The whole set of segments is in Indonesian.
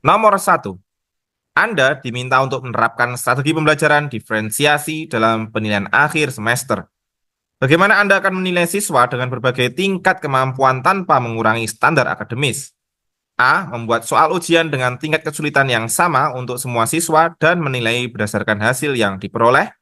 Nomor satu, Anda diminta untuk menerapkan strategi pembelajaran diferensiasi dalam penilaian akhir semester. Bagaimana Anda akan menilai siswa dengan berbagai tingkat kemampuan tanpa mengurangi standar akademis? A. Membuat soal ujian dengan tingkat kesulitan yang sama untuk semua siswa dan menilai berdasarkan hasil yang diperoleh.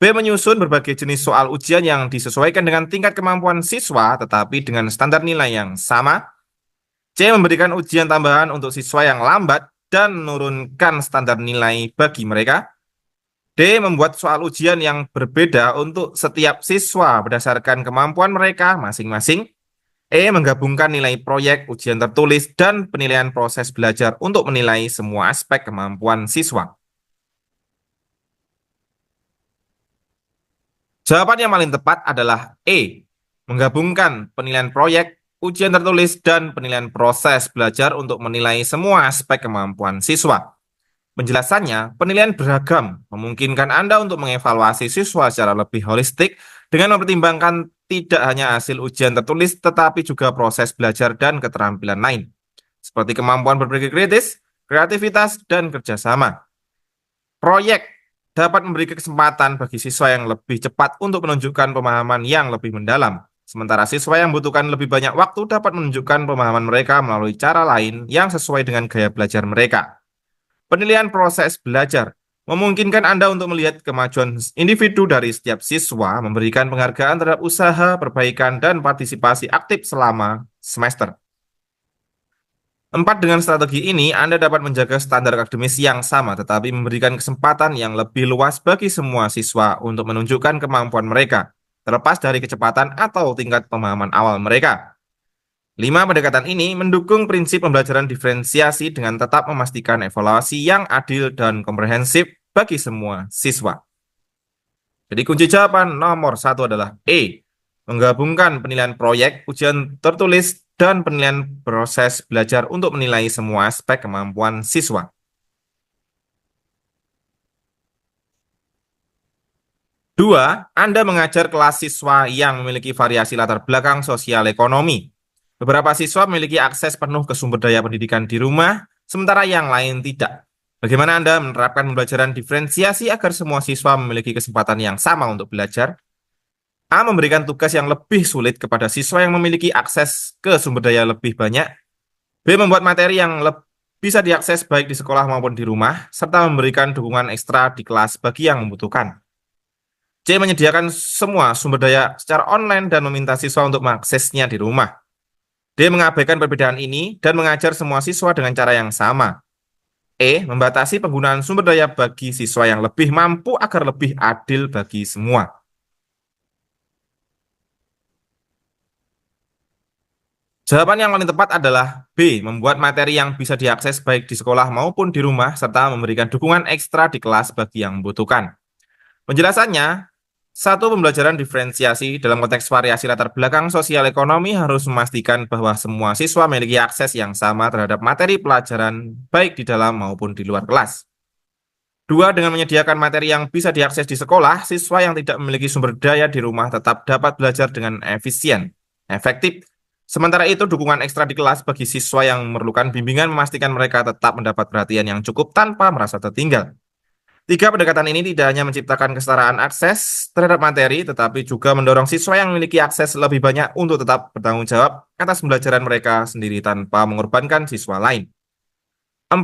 B. Menyusun berbagai jenis soal ujian yang disesuaikan dengan tingkat kemampuan siswa tetapi dengan standar nilai yang sama. C. Memberikan ujian tambahan untuk siswa yang lambat dan menurunkan standar nilai bagi mereka. D. Membuat soal ujian yang berbeda untuk setiap siswa berdasarkan kemampuan mereka masing-masing. E. Menggabungkan nilai proyek, ujian tertulis, dan penilaian proses belajar untuk menilai semua aspek kemampuan siswa. Jawaban yang paling tepat adalah E. Menggabungkan penilaian proyek, ujian tertulis, dan penilaian proses belajar untuk menilai semua aspek kemampuan siswa. Penjelasannya, penilaian beragam memungkinkan Anda untuk mengevaluasi siswa secara lebih holistik dengan mempertimbangkan tidak hanya hasil ujian tertulis, tetapi juga proses belajar dan keterampilan lain, seperti kemampuan berpikir kritis, kreativitas, dan kerjasama. Proyek dapat memberi kesempatan bagi siswa yang lebih cepat untuk menunjukkan pemahaman yang lebih mendalam, sementara siswa yang membutuhkan lebih banyak waktu dapat menunjukkan pemahaman mereka melalui cara lain yang sesuai dengan gaya belajar mereka. Penilaian proses belajar memungkinkan Anda untuk melihat kemajuan individu dari setiap siswa, memberikan penghargaan terhadap usaha, perbaikan, dan partisipasi aktif selama semester. Dengan strategi ini, Anda dapat menjaga standar akademis yang sama, tetapi memberikan kesempatan yang lebih luas bagi semua siswa untuk menunjukkan kemampuan mereka, terlepas dari kecepatan atau tingkat pemahaman awal mereka. 5 pendekatan ini mendukung prinsip pembelajaran diferensiasi dengan tetap memastikan evaluasi yang adil dan komprehensif bagi semua siswa. Jadi kunci jawaban nomor 1 adalah E. Menggabungkan penilaian proyek, ujian tertulis, dan penilaian proses belajar untuk menilai semua aspek kemampuan siswa. 2. Anda mengajar kelas siswa yang memiliki variasi latar belakang sosial ekonomi. Beberapa siswa memiliki akses penuh ke sumber daya pendidikan di rumah, sementara yang lain tidak. Bagaimana Anda menerapkan pembelajaran diferensiasi agar semua siswa memiliki kesempatan yang sama untuk belajar? A. Memberikan tugas yang lebih sulit kepada siswa yang memiliki akses ke sumber daya lebih banyak. B. Membuat materi yang bisa diakses baik di sekolah maupun di rumah, serta memberikan dukungan ekstra di kelas bagi yang membutuhkan. C. Menyediakan semua sumber daya secara online dan meminta siswa untuk mengaksesnya di rumah. D. Mengabaikan perbedaan ini dan mengajar semua siswa dengan cara yang sama. E. Membatasi penggunaan sumber daya bagi siswa yang lebih mampu agar lebih adil bagi semua. Jawaban yang paling tepat adalah B. Membuat materi yang bisa diakses baik di sekolah maupun di rumah, serta memberikan dukungan ekstra di kelas bagi yang membutuhkan. Penjelasannya, pembelajaran diferensiasi dalam konteks variasi latar belakang sosial ekonomi harus memastikan bahwa semua siswa memiliki akses yang sama terhadap materi pelajaran baik di dalam maupun di luar kelas. 2. Dengan menyediakan materi yang bisa diakses di sekolah, siswa yang tidak memiliki sumber daya di rumah tetap dapat belajar dengan efisien, efektif. Sementara itu, dukungan ekstra di kelas bagi siswa yang memerlukan bimbingan memastikan mereka tetap mendapat perhatian yang cukup tanpa merasa tertinggal. 3 pendekatan ini tidak hanya menciptakan kesetaraan akses terhadap materi, tetapi juga mendorong siswa yang memiliki akses lebih banyak untuk tetap bertanggung jawab atas pembelajaran mereka sendiri tanpa mengorbankan siswa lain. 4.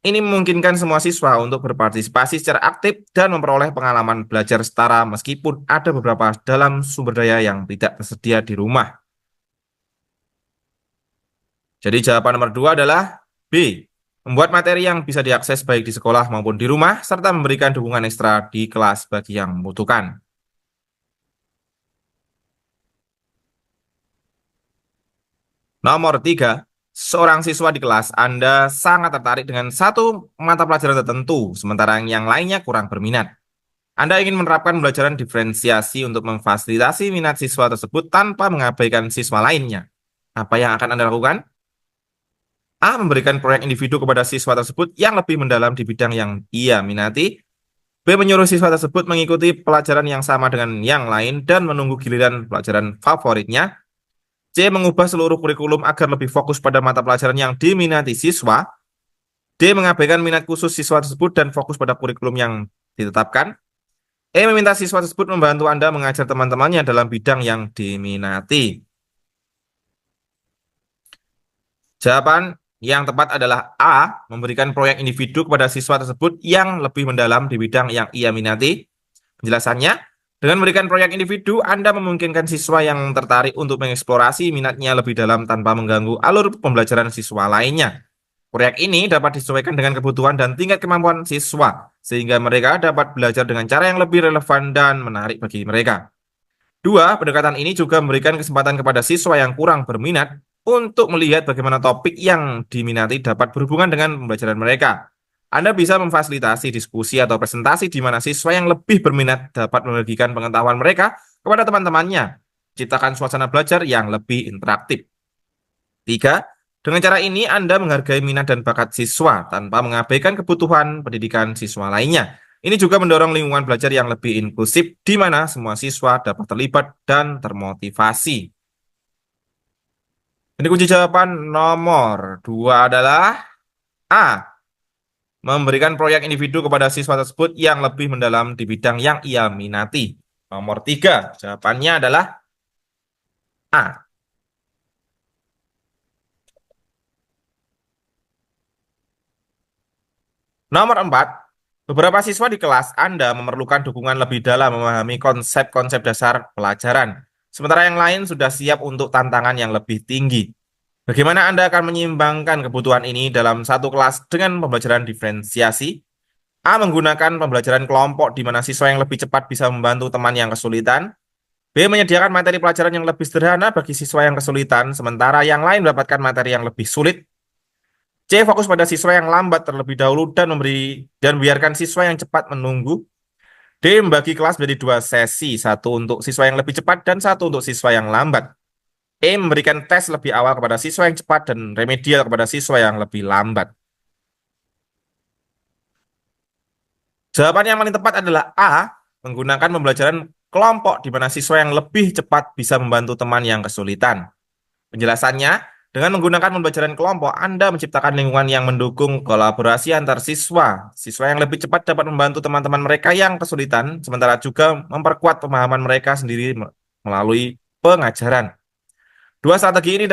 Ini memungkinkan semua siswa untuk berpartisipasi secara aktif dan memperoleh pengalaman belajar setara meskipun ada beberapa dalam sumber daya yang tidak tersedia di rumah. Jadi jawaban nomor 2 adalah B. Membuat materi yang bisa diakses baik di sekolah maupun di rumah, serta memberikan dukungan ekstra di kelas bagi yang membutuhkan. Nomor 3. Seorang siswa di kelas Anda sangat tertarik dengan satu mata pelajaran tertentu, sementara yang lainnya kurang berminat. Anda ingin menerapkan pembelajaran diferensiasi untuk memfasilitasi minat siswa tersebut tanpa mengabaikan siswa lainnya. Apa yang akan Anda lakukan? A. Memberikan proyek individu kepada siswa tersebut yang lebih mendalam di bidang yang ia minati. B. Menyuruh siswa tersebut mengikuti pelajaran yang sama dengan yang lain dan menunggu giliran pelajaran favoritnya. C. Mengubah seluruh kurikulum agar lebih fokus pada mata pelajaran yang diminati siswa. D. Mengabaikan minat khusus siswa tersebut dan fokus pada kurikulum yang ditetapkan. E. Meminta siswa tersebut membantu Anda mengajar teman-temannya dalam bidang yang diminati. Jawaban yang tepat adalah A. Memberikan proyek individu kepada siswa tersebut yang lebih mendalam di bidang yang ia minati. Penjelasannya, dengan memberikan proyek individu, Anda memungkinkan siswa yang tertarik untuk mengeksplorasi minatnya lebih dalam tanpa mengganggu alur pembelajaran siswa lainnya. Proyek ini dapat disesuaikan dengan kebutuhan dan tingkat kemampuan siswa, sehingga mereka dapat belajar dengan cara yang lebih relevan dan menarik bagi mereka. Dua, pendekatan ini juga memberikan kesempatan kepada siswa yang kurang berminat untuk melihat bagaimana topik yang diminati dapat berhubungan dengan pembelajaran mereka. Anda bisa memfasilitasi diskusi atau presentasi di mana siswa yang lebih berminat dapat membagikan pengetahuan mereka kepada teman-temannya, ciptakan suasana belajar yang lebih interaktif. Tiga, dengan cara ini Anda menghargai minat dan bakat siswa tanpa mengabaikan kebutuhan pendidikan siswa lainnya. Ini juga mendorong lingkungan belajar yang lebih inklusif, di mana semua siswa dapat terlibat dan termotivasi. Ini kunci jawaban nomor 2 adalah A. Memberikan proyek individu kepada siswa tersebut yang lebih mendalam di bidang yang ia minati. Nomor 3, jawabannya adalah A. Nomor 4, beberapa siswa di kelas Anda memerlukan dukungan lebih dalam memahami konsep-konsep dasar pelajaran, sementara yang lain sudah siap untuk tantangan yang lebih tinggi. Bagaimana Anda akan menyeimbangkan kebutuhan ini dalam satu kelas dengan pembelajaran diferensiasi? A. Menggunakan pembelajaran kelompok di mana siswa yang lebih cepat bisa membantu teman yang kesulitan. B. Menyediakan materi pelajaran yang lebih sederhana bagi siswa yang kesulitan, sementara yang lain mendapatkan materi yang lebih sulit. C. Fokus pada siswa yang lambat terlebih dahulu dan biarkan siswa yang cepat menunggu. D. Membagi kelas menjadi 2 sesi, satu untuk siswa yang lebih cepat dan satu untuk siswa yang lambat. E. Memberikan tes lebih awal kepada siswa yang cepat dan remedial kepada siswa yang lebih lambat. Jawaban yang paling tepat adalah A. Menggunakan pembelajaran kelompok di mana siswa yang lebih cepat bisa membantu teman yang kesulitan. Penjelasannya, dengan menggunakan pembelajaran kelompok, Anda menciptakan lingkungan yang mendukung kolaborasi antar siswa. Siswa yang lebih cepat dapat membantu teman-teman mereka yang kesulitan, sementara juga memperkuat pemahaman mereka sendiri melalui pengajaran. Dua strategi ini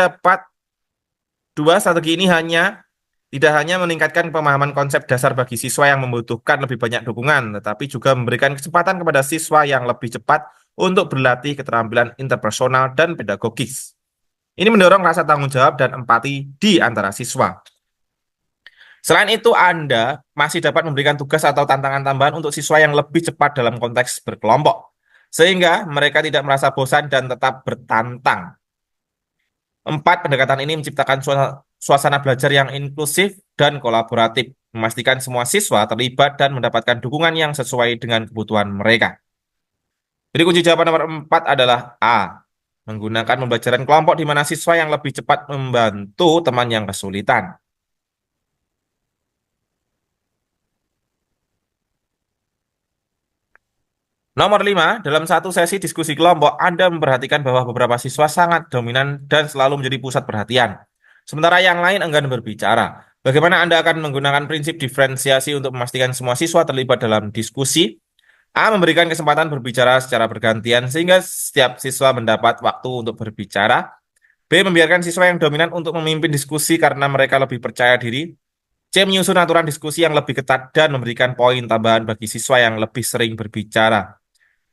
tidak hanya meningkatkan pemahaman konsep dasar bagi siswa yang membutuhkan lebih banyak dukungan, tetapi juga memberikan kesempatan kepada siswa yang lebih cepat untuk berlatih keterampilan interpersonal dan pedagogis. Ini mendorong rasa tanggung jawab dan empati di antara siswa. Selain itu, Anda masih dapat memberikan tugas atau tantangan tambahan untuk siswa yang lebih cepat dalam konteks berkelompok, sehingga mereka tidak merasa bosan dan tetap bertantang. 4, pendekatan ini menciptakan suasana belajar yang inklusif dan kolaboratif, memastikan semua siswa terlibat dan mendapatkan dukungan yang sesuai dengan kebutuhan mereka. Jadi kunci jawaban nomor 4 adalah A. Menggunakan pembelajaran kelompok di mana siswa yang lebih cepat membantu teman yang kesulitan. Nomor 5, dalam satu sesi diskusi kelompok, Anda memperhatikan bahwa beberapa siswa sangat dominan dan selalu menjadi pusat perhatian, sementara yang lain enggan berbicara. Bagaimana Anda akan menggunakan prinsip diferensiasi untuk memastikan semua siswa terlibat dalam diskusi? A. Memberikan kesempatan berbicara secara bergantian sehingga setiap siswa mendapat waktu untuk berbicara. B. Membiarkan siswa yang dominan untuk memimpin diskusi karena mereka lebih percaya diri. C. Menyusun aturan diskusi yang lebih ketat dan memberikan poin tambahan bagi siswa yang lebih sering berbicara.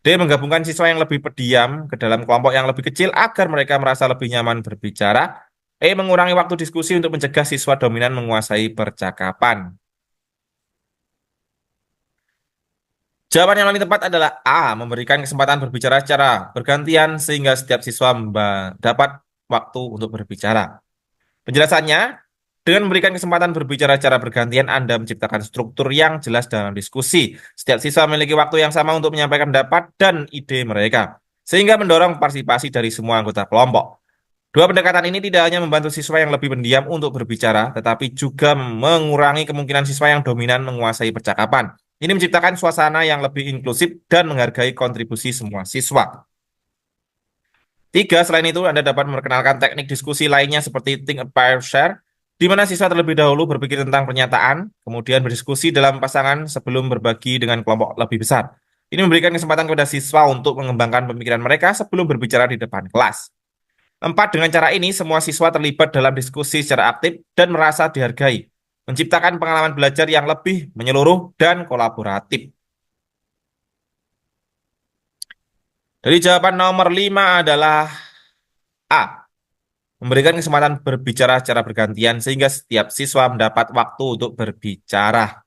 D. Menggabungkan siswa yang lebih pendiam ke dalam kelompok yang lebih kecil agar mereka merasa lebih nyaman berbicara. E. Mengurangi waktu diskusi untuk mencegah siswa dominan menguasai percakapan. Jawaban yang paling tepat adalah A. Memberikan kesempatan berbicara secara bergantian sehingga setiap siswa dapat waktu untuk berbicara. Penjelasannya, dengan memberikan kesempatan berbicara secara bergantian, Anda menciptakan struktur yang jelas dalam diskusi. Setiap siswa memiliki waktu yang sama untuk menyampaikan pendapat dan ide mereka, sehingga mendorong partisipasi dari semua anggota kelompok. Dua pendekatan ini tidak hanya membantu siswa yang lebih pendiam untuk berbicara, tetapi juga mengurangi kemungkinan siswa yang dominan menguasai percakapan. Ini menciptakan suasana yang lebih inklusif dan menghargai kontribusi semua siswa. 3, selain itu, Anda dapat memperkenalkan teknik diskusi lainnya seperti think, pair, share. di mana siswa terlebih dahulu berpikir tentang pernyataan, kemudian berdiskusi dalam pasangan sebelum berbagi dengan kelompok lebih besar. Ini memberikan kesempatan kepada siswa untuk mengembangkan pemikiran mereka sebelum berbicara di depan kelas. 4. Dengan cara ini, semua siswa terlibat dalam diskusi secara aktif dan merasa dihargai, menciptakan pengalaman belajar yang lebih menyeluruh dan kolaboratif. Jadi jawaban nomor 5 adalah A. Memberikan kesempatan berbicara secara bergantian sehingga setiap siswa mendapat waktu untuk berbicara.